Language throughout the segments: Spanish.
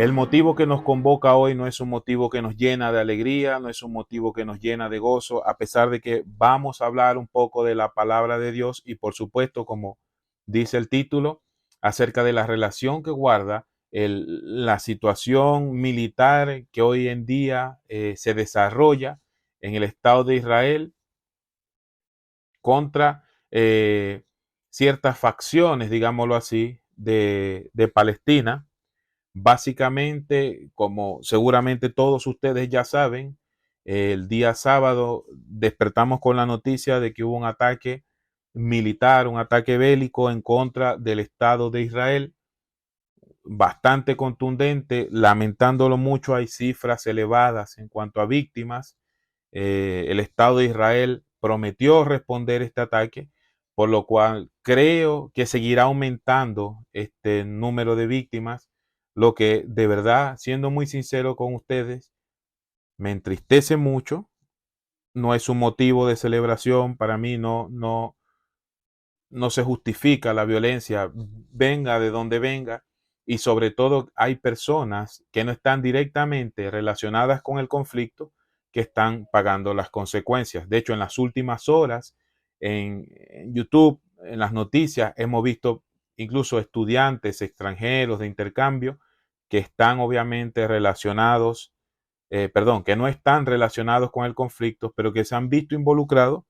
El motivo que nos convoca hoy no es un motivo que nos llena de alegría, no es un motivo que nos llena de gozo, a pesar de que vamos a hablar un poco de la palabra de Dios y por supuesto, como dice el título, acerca de la relación que guarda la situación militar que hoy en día se desarrolla en el Estado de Israel contra ciertas facciones, digámoslo así, de Palestina. Básicamente, como seguramente todos ustedes ya saben, el día sábado despertamos con la noticia de que hubo un ataque militar, un ataque bélico en contra del Estado de Israel, bastante contundente. Lamentándolo mucho, hay cifras elevadas en cuanto a víctimas. El Estado de Israel prometió responder este ataque, por lo cual creo que seguirá aumentando este número de víctimas, lo que de verdad, siendo muy sincero con ustedes, me entristece mucho. No es un motivo de celebración para mí, no se justifica la violencia, venga de donde venga, y sobre todo hay personas que no están directamente relacionadas con el conflicto que están pagando las consecuencias. De hecho, en las últimas horas en YouTube, en las noticias, hemos visto incluso estudiantes extranjeros de intercambio que están obviamente relacionados, que no están relacionados con el conflicto, pero que se han visto involucrados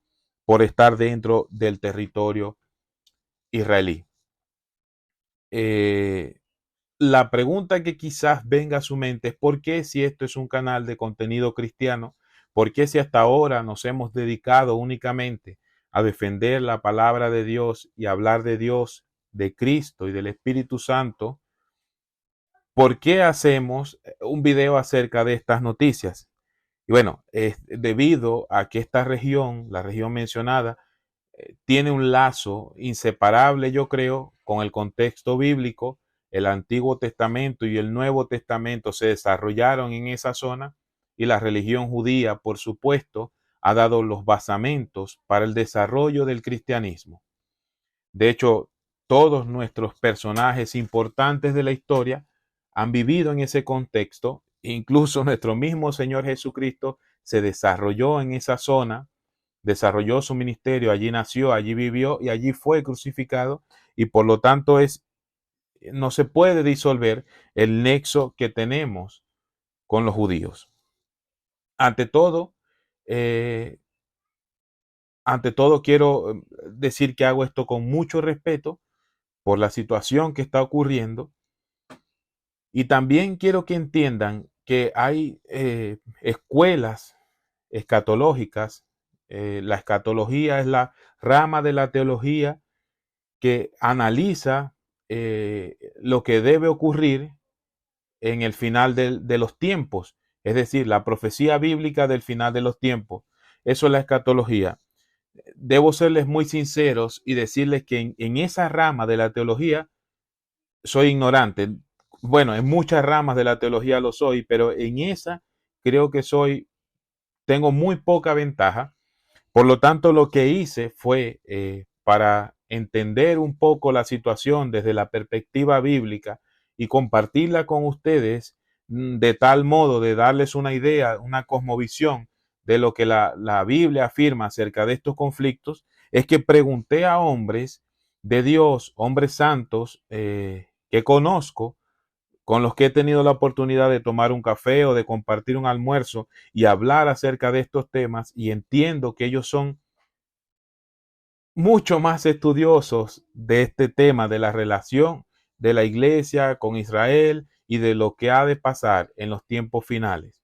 por estar dentro del territorio israelí. Eh, la pregunta que quizás venga a su mente es: ¿por qué, si esto es un canal de contenido cristiano, por qué, si hasta ahora nos hemos dedicado únicamente a defender la palabra de Dios y a hablar de Dios, de Cristo y del Espíritu Santo, por qué hacemos un video acerca de estas noticias? Y bueno, es debido a que esta región, la región mencionada, tiene un lazo inseparable, yo creo, con el contexto bíblico. El Antiguo Testamento y el Nuevo Testamento se desarrollaron en esa zona, y la religión judía, por supuesto, ha dado los basamentos para el desarrollo del cristianismo. De hecho, todos nuestros personajes importantes de la historia han vivido en ese contexto. Incluso nuestro mismo Señor Jesucristo se desarrolló en esa zona, desarrolló su ministerio, allí nació, allí vivió y allí fue crucificado, y por lo tanto no se puede disolver el nexo que tenemos con los judíos. Ante todo, eh, ante todo quiero decir que hago esto con mucho respeto por la situación que está ocurriendo, y también quiero que entiendan que hay escuelas escatológicas. La escatología es la rama de la teología que analiza lo que debe ocurrir en el final de los tiempos, es decir, la profecía bíblica del final de los tiempos. Eso es la escatología. Debo serles muy sinceros y decirles que en esa rama de la teología soy ignorante. Bueno, en muchas ramas de la teología lo soy, pero en esa creo que tengo muy poca ventaja. Por lo tanto, lo que hice fue, para entender un poco la situación desde la perspectiva bíblica y compartirla con ustedes, de tal modo de darles una idea, una cosmovisión de lo que la Biblia afirma acerca de estos conflictos, es que pregunté a hombres de Dios, hombres santos que conozco, con los que he tenido la oportunidad de tomar un café o de compartir un almuerzo y hablar acerca de estos temas, y entiendo que ellos son mucho más estudiosos de este tema, de la relación de la iglesia con Israel y de lo que ha de pasar en los tiempos finales.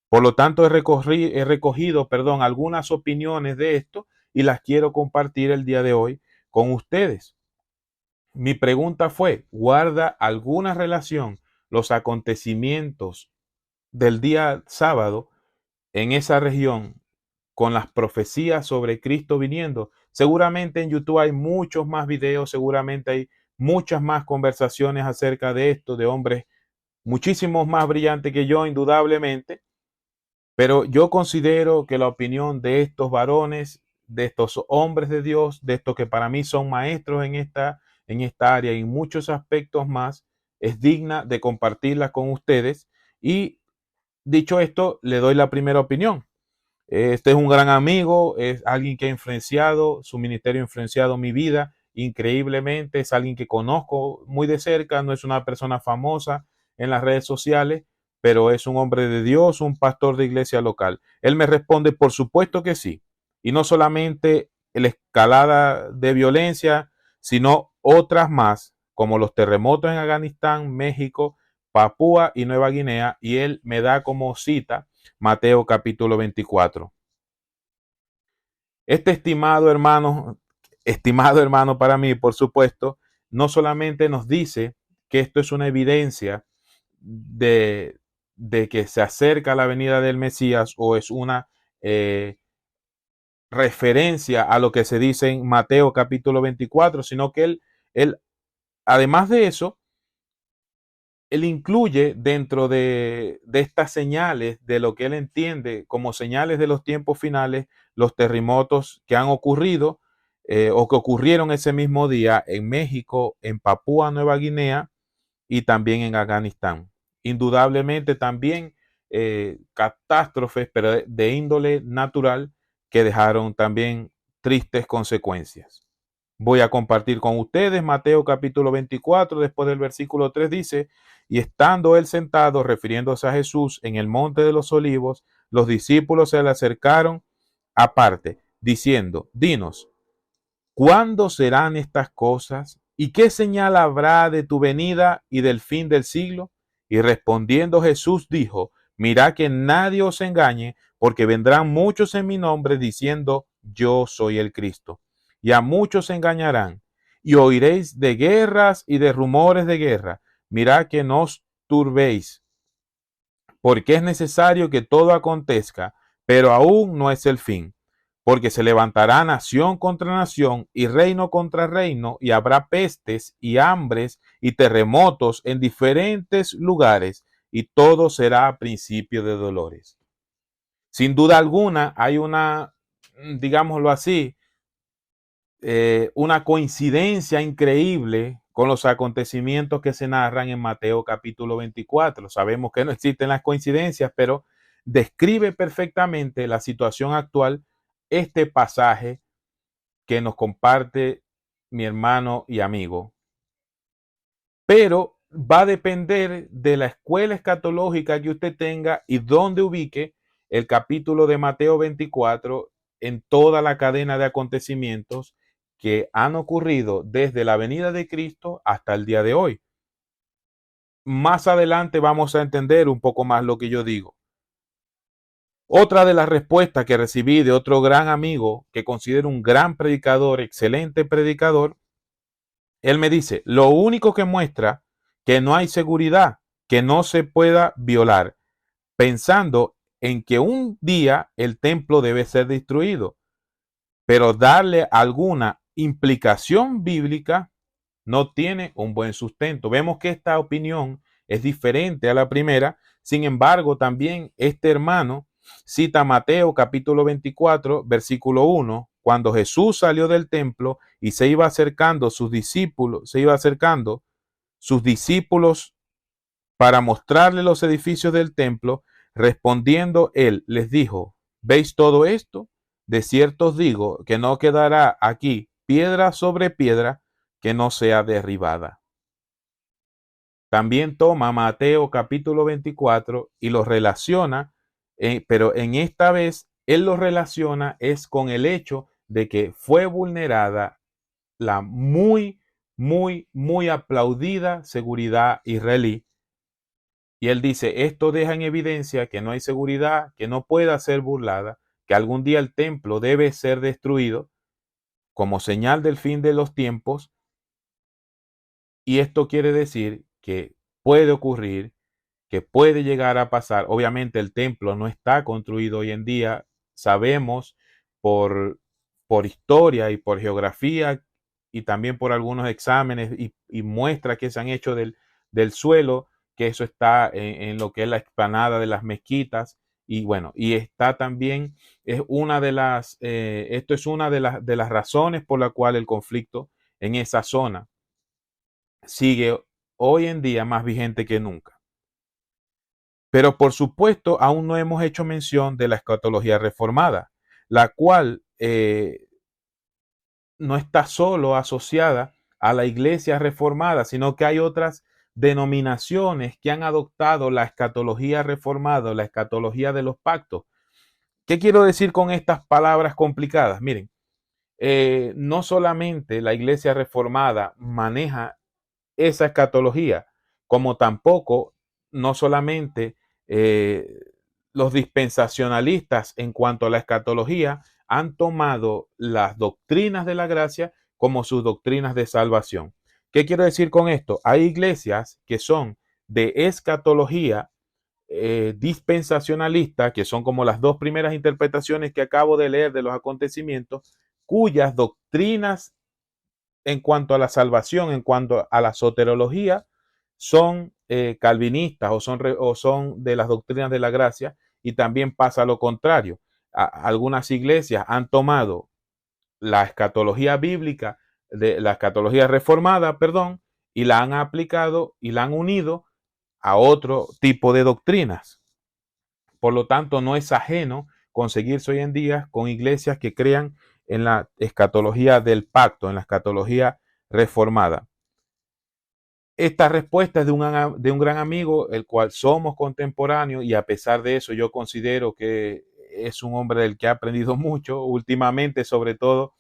Por lo tanto, he recogido, algunas opiniones de esto y las quiero compartir el día de hoy con ustedes. Mi pregunta fue: ¿guarda alguna relación los acontecimientos del día sábado en esa región con las profecías sobre Cristo viniendo? Seguramente en YouTube hay muchos más videos, seguramente hay muchas más conversaciones acerca de esto, de hombres muchísimos más brillantes que yo, indudablemente, pero yo considero que la opinión de estos varones, de estos hombres de Dios, de estos que para mí son maestros en esta área y en muchos aspectos más, es digna de compartirla con ustedes. Y dicho esto, le doy la primera opinión. Este es un gran amigo, es alguien que ha influenciado, su ministerio ha influenciado mi vida increíblemente, es alguien que conozco muy de cerca, no es una persona famosa en las redes sociales, pero es un hombre de Dios, un pastor de iglesia local. Él me responde, por supuesto que sí. Y no solamente la escalada de violencia, sino otras más, como los terremotos en Afganistán, México, Papúa y Nueva Guinea, y él me da como cita Mateo capítulo 24. Este estimado hermano para mí, por supuesto, no solamente nos dice que esto es una evidencia de que se acerca la venida del Mesías o es una referencia a lo que se dice en Mateo capítulo 24, sino que él además de eso, él incluye dentro de estas señales, de lo que él entiende como señales de los tiempos finales, los terremotos que han ocurrido o que ocurrieron ese mismo día en México, en Papúa Nueva Guinea y también en Afganistán. Indudablemente también catástrofes, pero de índole natural, que dejaron también tristes consecuencias. Voy a compartir con ustedes Mateo capítulo 24, después del versículo 3 dice, y estando él sentado, refiriéndose a Jesús en el monte de los olivos, los discípulos se le acercaron aparte, diciendo, dinos, ¿cuándo serán estas cosas? ¿Y qué señal habrá de tu venida y del fin del siglo? Y respondiendo Jesús dijo, mirad que nadie os engañe, porque vendrán muchos en mi nombre diciendo, yo soy el Cristo. Y a muchos engañarán. Y oiréis de guerras y de rumores de guerra. Mirad que no os turbéis, porque es necesario que todo acontezca, pero aún no es el fin, porque se levantará nación contra nación y reino contra reino, y habrá pestes y hambres y terremotos en diferentes lugares, y todo será principio de dolores. Sin duda alguna, hay una, digámoslo así, una coincidencia increíble con los acontecimientos que se narran en Mateo capítulo 24. Sabemos que no existen las coincidencias, pero describe perfectamente la situación actual este pasaje que nos comparte mi hermano y amigo. Pero va a depender de la escuela escatológica que usted tenga y dónde ubique el capítulo de Mateo 24 en toda la cadena de acontecimientos que han ocurrido desde la venida de Cristo hasta el día de hoy. Más adelante vamos a entender un poco más lo que yo digo. Otra de las respuestas que recibí de otro gran amigo que considero un gran predicador, excelente predicador, él me dice, lo único que muestra que no hay seguridad, que no se pueda violar, pensando en que un día el templo debe ser destruido, pero darle alguna implicación bíblica no tiene un buen sustento. Vemos que esta opinión es diferente a la primera. Sin embargo, también este hermano cita Mateo capítulo 24, versículo 1, cuando Jesús salió del templo y se iba acercando sus discípulos para mostrarle los edificios del templo, respondiendo él les dijo, ¿veis todo esto? De cierto os digo que no quedará aquí piedra sobre piedra que no sea derribada. También toma Mateo capítulo 24 y lo relaciona, pero en esta vez él lo relaciona es con el hecho de que fue vulnerada la muy aplaudida seguridad israelí. Y él dice, esto deja en evidencia que no hay seguridad, que no pueda ser burlada, que algún día el templo debe ser destruido como señal del fin de los tiempos. Y esto quiere decir que puede ocurrir, que puede llegar a pasar. Obviamente el templo no está construido hoy en día. Sabemos por, por historia y por geografía y también por algunos exámenes y muestras que se han hecho del suelo, que eso está en lo que es la explanada de las mezquitas. Y bueno, y está también, es una de las, esto es una de las razones por la cual el conflicto en esa zona sigue hoy en día más vigente que nunca. Pero por supuesto, aún no hemos hecho mención de la escatología reformada, la cual no está solo asociada a la iglesia reformada, sino que hay otras denominaciones que han adoptado la escatología reformada, la escatología de los pactos. ¿Qué quiero decir con estas palabras complicadas? Miren, no solamente la iglesia reformada maneja esa escatología, como tampoco, no solamente eh, los dispensacionalistas en cuanto a la escatología han tomado las doctrinas de la gracia como sus doctrinas de salvación. ¿Qué quiero decir con esto? Hay iglesias que son de escatología dispensacionalista, que son como las dos primeras interpretaciones que acabo de leer de los acontecimientos, cuyas doctrinas en cuanto a la salvación, en cuanto a la soterología, son calvinistas o son de las doctrinas de la gracia, y también pasa lo contrario. Algunas iglesias han tomado la escatología bíblica, de la escatología reformada, perdón, y la han aplicado y la han unido a otro tipo de doctrinas. Por lo tanto, no es ajeno conseguirse hoy en día con iglesias que crean en la escatología del pacto, en la escatología reformada. Esta respuesta es de un gran amigo, el cual somos contemporáneos, y a pesar de eso yo considero que es un hombre del que he aprendido mucho últimamente, sobre todo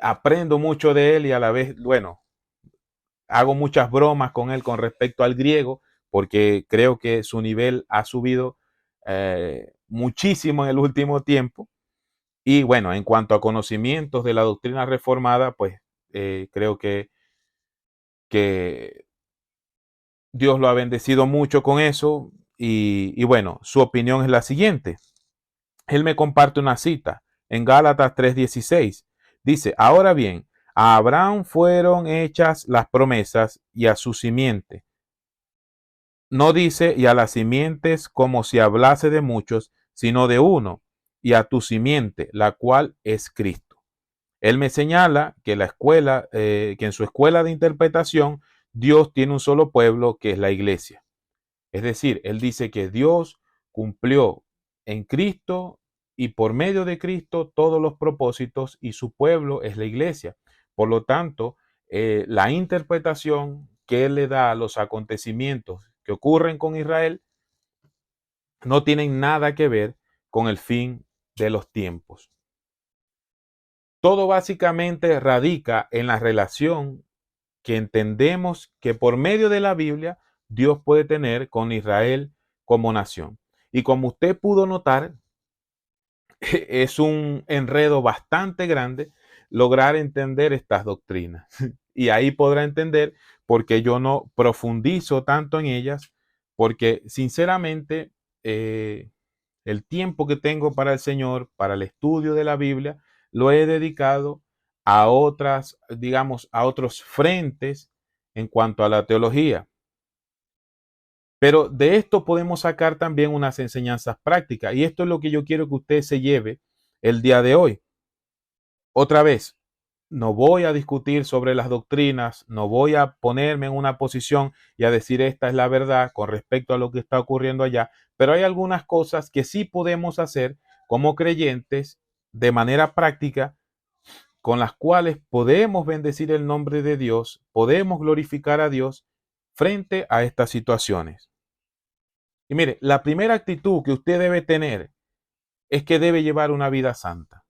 aprendo mucho de él y a la vez, bueno, hago muchas bromas con él con respecto al griego, porque creo que su nivel ha subido muchísimo en el último tiempo. Y bueno, en cuanto a conocimientos de la doctrina reformada, pues creo que Dios lo ha bendecido mucho con eso. Y bueno, su opinión es la siguiente. Él me comparte una cita en Gálatas 3:16. Dice, ahora bien, a Abraham fueron hechas las promesas y a su simiente. No dice y a las simientes como si hablase de muchos, sino de uno, y a tu simiente, la cual es Cristo. Él me señala que la escuela, que en su escuela de interpretación, Dios tiene un solo pueblo, que es la iglesia. Es decir, él dice que Dios cumplió en Cristo y por medio de Cristo todos los propósitos, y su pueblo es la iglesia. Por lo tanto, la interpretación que él le da a los acontecimientos que ocurren con Israel no tienen nada que ver con el fin de los tiempos. Todo básicamente radica en la relación que entendemos que por medio de la Biblia Dios puede tener con Israel como nación. Y como usted pudo notar, es un enredo bastante grande lograr entender estas doctrinas. Y ahí podrá entender por qué yo no profundizo tanto en ellas, porque sinceramente el tiempo que tengo para el Señor, para el estudio de la Biblia, lo he dedicado a otras, digamos, a otros frentes en cuanto a la teología. Pero de esto podemos sacar también unas enseñanzas prácticas, y esto es lo que yo quiero que usted se lleve el día de hoy. Otra vez, no voy a discutir sobre las doctrinas, no voy a ponerme en una posición y a decir esta es la verdad con respecto a lo que está ocurriendo allá, pero hay algunas cosas que sí podemos hacer como creyentes de manera práctica, con las cuales podemos bendecir el nombre de Dios, podemos glorificar a Dios frente a estas situaciones. Y mire, la primera actitud que usted debe tener es que debe llevar una vida santa.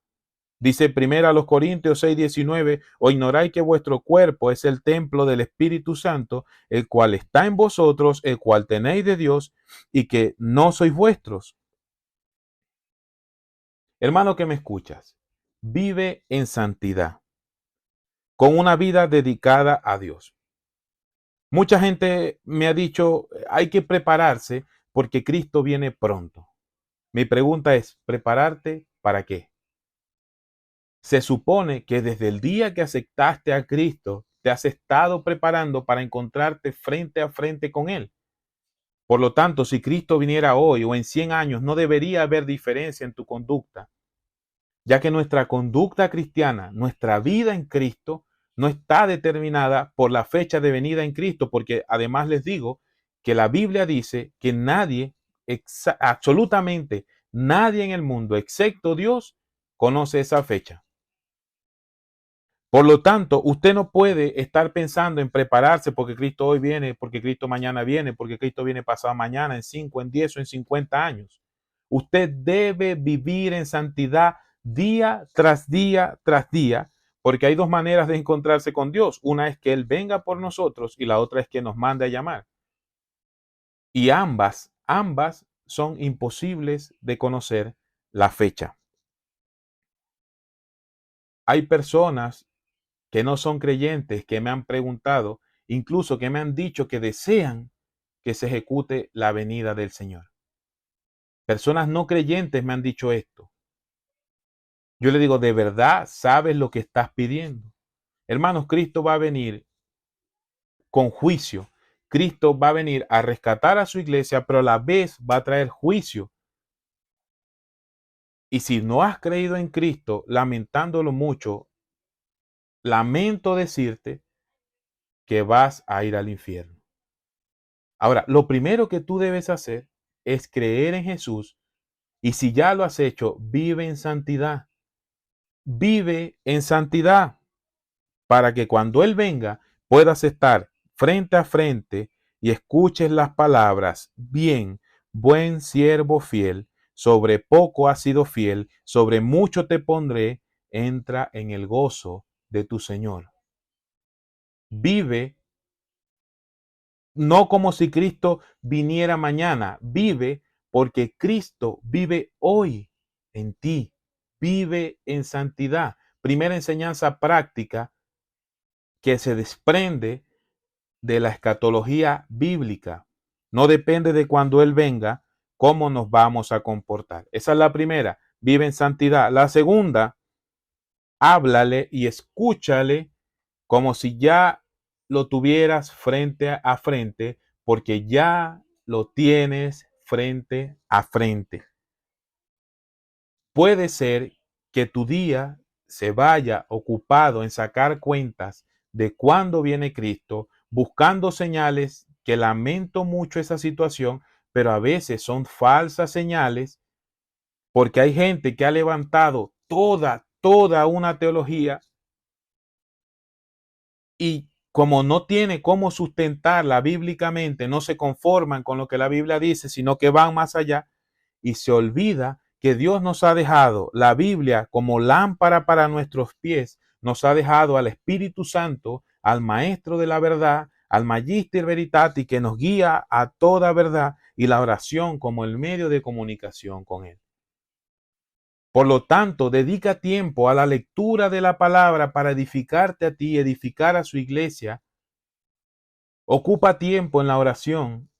Dice primero a los Corintios 6:19, o ignoráis que vuestro cuerpo es el templo del Espíritu Santo, el cual está en vosotros, el cual tenéis de Dios, y que no sois vuestros. Hermano que me escuchas, vive en santidad, con una vida dedicada a Dios. Mucha gente me ha dicho, hay que prepararse porque Cristo viene pronto. Mi pregunta es, ¿prepararte para qué? Se supone que desde el día que aceptaste a Cristo, te has estado preparando para encontrarte frente a frente con Él. Por lo tanto, si Cristo viniera hoy o en 100 años, no debería haber diferencia en tu conducta, ya que nuestra conducta cristiana, nuestra vida en Cristo, no está determinada por la fecha de venida en Cristo, porque además les digo que la Biblia dice que nadie, absolutamente nadie en el mundo, excepto Dios, conoce esa fecha. Por lo tanto, usted no puede estar pensando en prepararse porque Cristo hoy viene, porque Cristo mañana viene, porque Cristo viene pasado mañana, en 5, en 10 o en 50 años. Usted debe vivir en santidad día tras día tras día, porque hay dos maneras de encontrarse con Dios. Una es que Él venga por nosotros y la otra es que nos mande a llamar. Y ambas son imposibles de conocer la fecha. Hay personas que no son creyentes, que me han preguntado, incluso que me han dicho que desean que se ejecute la venida del Señor. Personas no creyentes me han dicho esto. Yo le digo, ¿de verdad sabes lo que estás pidiendo? Hermanos, Cristo va a venir con juicio. Cristo va a venir a rescatar a su iglesia, pero a la vez va a traer juicio. Y si no has creído en Cristo, lamentándolo mucho, lamento decirte que vas a ir al infierno. Ahora, lo primero que tú debes hacer es creer en Jesús, y si ya lo has hecho, vive en santidad. Vive en santidad para que cuando Él venga puedas estar frente a frente y escuches las palabras: bien, buen siervo fiel, sobre poco has sido fiel, sobre mucho te pondré, entra en el gozo de tu Señor. Vive no como si Cristo viniera mañana, vive porque Cristo vive hoy en ti, vive en santidad. Primera enseñanza práctica que se desprende de la escatología bíblica. No depende de cuando Él venga, cómo nos vamos a comportar. Esa es la primera, vive en santidad. La segunda, háblale y escúchale como si ya lo tuvieras frente a frente, porque ya lo tienes frente a frente. Puede ser que tu día se vaya ocupado en sacar cuentas de cuándo viene Cristo, buscando señales, que lamento mucho esa situación, pero a veces son falsas señales, porque hay gente que ha levantado toda una teología y como no tiene cómo sustentarla bíblicamente, no se conforman con lo que la Biblia dice, sino que van más allá y se olvida que Dios nos ha dejado la Biblia como lámpara para nuestros pies, nos ha dejado al Espíritu Santo, al Maestro de la verdad, al Magister Veritati, que nos guía a toda verdad, y la oración como el medio de comunicación con Él. Por lo tanto, dedica tiempo a la lectura de la palabra para edificarte a ti, edificar a su iglesia. Ocupa tiempo en la oración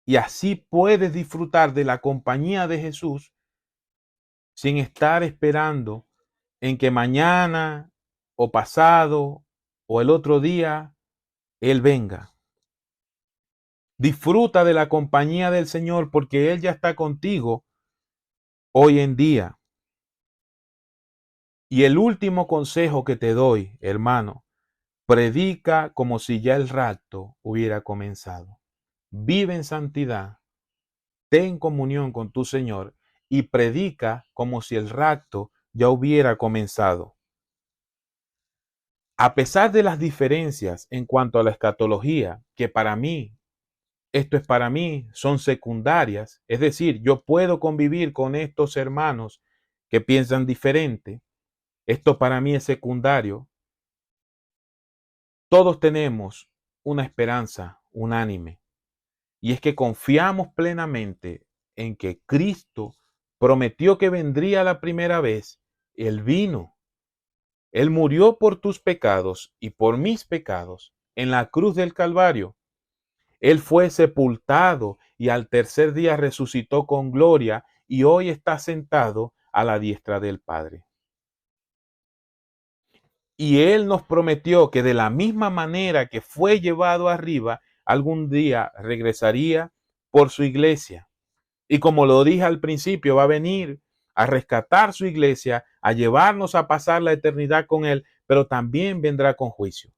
y así puedes disfrutar de la compañía de Jesús sin estar esperando en que mañana o pasado o el otro día Él venga. Disfruta de la compañía del Señor porque Él ya está contigo hoy en día. Y el último consejo que te doy, hermano, predica como si ya el rapto hubiera comenzado. Vive en santidad, ten comunión con tu Señor y predica como si el rapto ya hubiera comenzado. A pesar de las diferencias en cuanto a la escatología, que para mí, son secundarias, es decir, yo puedo convivir con estos hermanos que piensan diferente, esto para mí es secundario. Todos tenemos una esperanza unánime, y es que confiamos plenamente en que Cristo prometió que vendría la primera vez. Él vino. Él murió por tus pecados y por mis pecados en la cruz del Calvario. Él fue sepultado y al tercer día resucitó con gloria y hoy está sentado a la diestra del Padre. Y Él nos prometió que de la misma manera que fue llevado arriba, algún día regresaría por su iglesia. Y como lo dije al principio, va a venir a rescatar su iglesia, a llevarnos a pasar la eternidad con Él, pero también vendrá con juicio.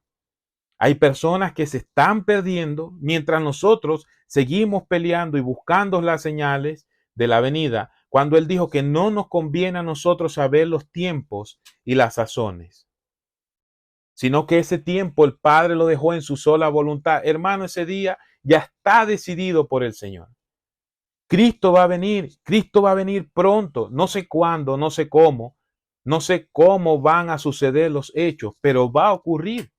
Hay personas que se están perdiendo mientras nosotros seguimos peleando y buscando las señales de la venida, cuando Él dijo que no nos conviene a nosotros saber los tiempos y las sazones, sino que ese tiempo el Padre lo dejó en su sola voluntad. Hermano, ese día ya está decidido por el Señor. Cristo va a venir pronto, no sé cuándo, no sé cómo van a suceder los hechos, pero va a ocurrir.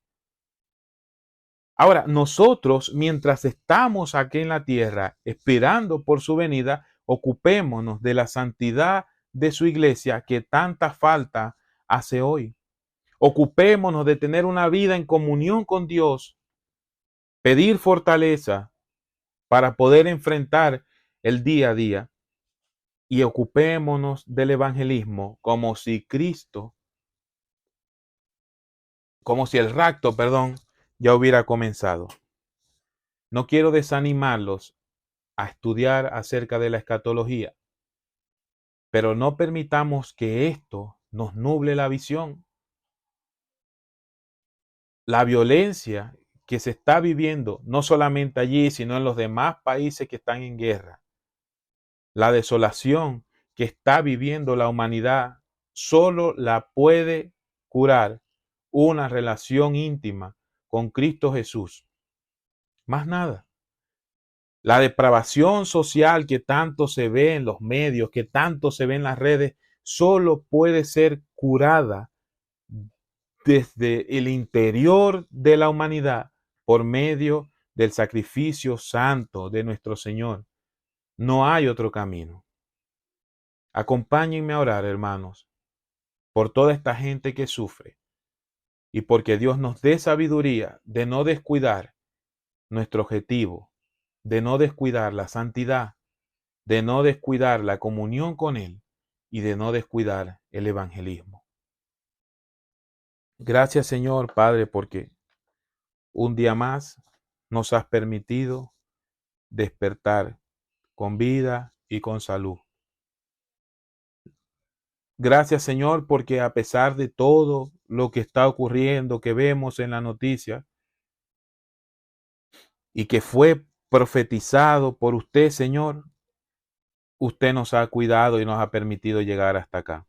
Ahora, nosotros, mientras estamos aquí en la tierra, esperando por su venida, ocupémonos de la santidad de su iglesia que tanta falta hace hoy. Ocupémonos de tener una vida en comunión con Dios, pedir fortaleza para poder enfrentar el día a día y ocupémonos del evangelismo como si el rapto, ya hubiera comenzado. No quiero desanimarlos a estudiar acerca de la escatología, pero no permitamos que esto nos nuble la visión. La violencia que se está viviendo, no solamente allí, sino en los demás países que están en guerra, la desolación que está viviendo la humanidad, solo la puede curar una relación íntima con Cristo Jesús. Más nada. La depravación social que tanto se ve en los medios, que tanto se ve en las redes, solo puede ser curada desde el interior de la humanidad por medio del sacrificio santo de nuestro Señor. No hay otro camino. Acompáñenme a orar, hermanos, por toda esta gente que sufre y porque Dios nos dé sabiduría de no descuidar nuestro objetivo, de no descuidar la santidad, de no descuidar la comunión con Él y de no descuidar el evangelismo. Gracias, Señor Padre, porque un día más nos has permitido despertar con vida y con salud. Gracias, Señor, porque a pesar de todo lo que está ocurriendo, que vemos en la noticia y que fue profetizado por usted, Señor, usted nos ha cuidado y nos ha permitido llegar hasta acá.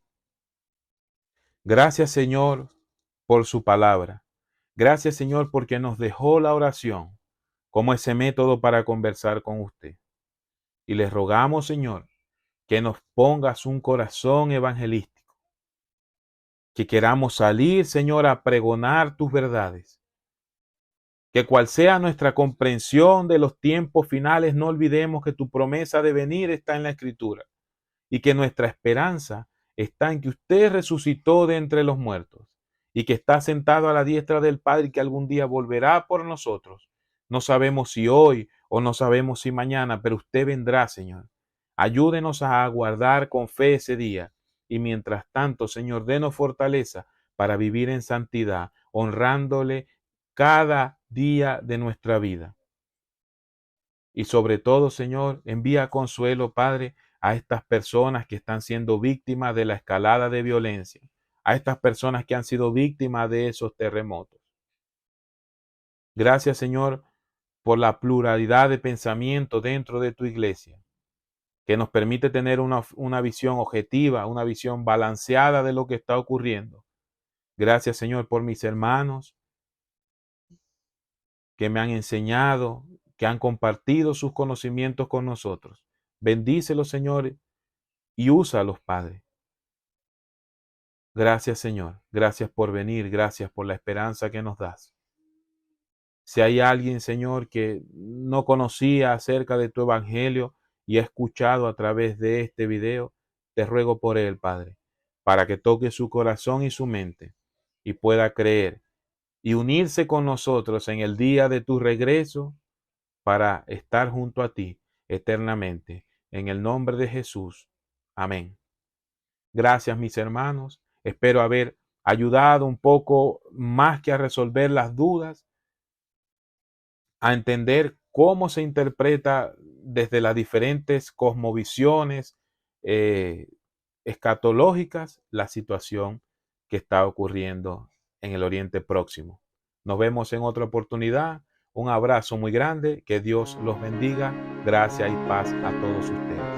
Gracias, Señor, por su palabra. Gracias, Señor, porque nos dejó la oración como ese método para conversar con usted. Y les rogamos, Señor, que nos pongas un corazón evangelístico, que queramos salir, Señor, a pregonar tus verdades. Que cual sea nuestra comprensión de los tiempos finales, no olvidemos que tu promesa de venir está en la Escritura y que nuestra esperanza está en que usted resucitó de entre los muertos y que está sentado a la diestra del Padre y que algún día volverá por nosotros. No sabemos si hoy o no sabemos si mañana, pero usted vendrá, Señor. Ayúdenos a aguardar con fe ese día y mientras tanto, Señor, denos fortaleza para vivir en santidad, honrándole cada día de nuestra vida. Y sobre todo, Señor, envía consuelo, Padre, a estas personas que están siendo víctimas de la escalada de violencia, a estas personas que han sido víctimas de esos terremotos. Gracias, Señor, por la pluralidad de pensamiento dentro de tu iglesia, que nos permite tener una visión objetiva, una visión balanceada de lo que está ocurriendo. Gracias, Señor, por mis hermanos que me han enseñado, que han compartido sus conocimientos con nosotros. Bendícelos, Señor, y úsalos, Padre. Gracias, Señor. Gracias por venir. Gracias por la esperanza que nos das. Si hay alguien, Señor, que no conocía acerca de tu evangelio y ha escuchado a través de este video, te ruego por él, Padre, para que toque su corazón y su mente y pueda creer y unirse con nosotros en el día de tu regreso para estar junto a ti eternamente. En el nombre de Jesús. Amén. Gracias, mis hermanos. Espero haber ayudado un poco más que a resolver las dudas, a entender cómo se interpreta desde las diferentes cosmovisiones escatológicas la situación que está ocurriendo en el Oriente Próximo. Nos vemos en otra oportunidad. Un abrazo muy grande. Que Dios los bendiga. Gracias y paz a todos ustedes.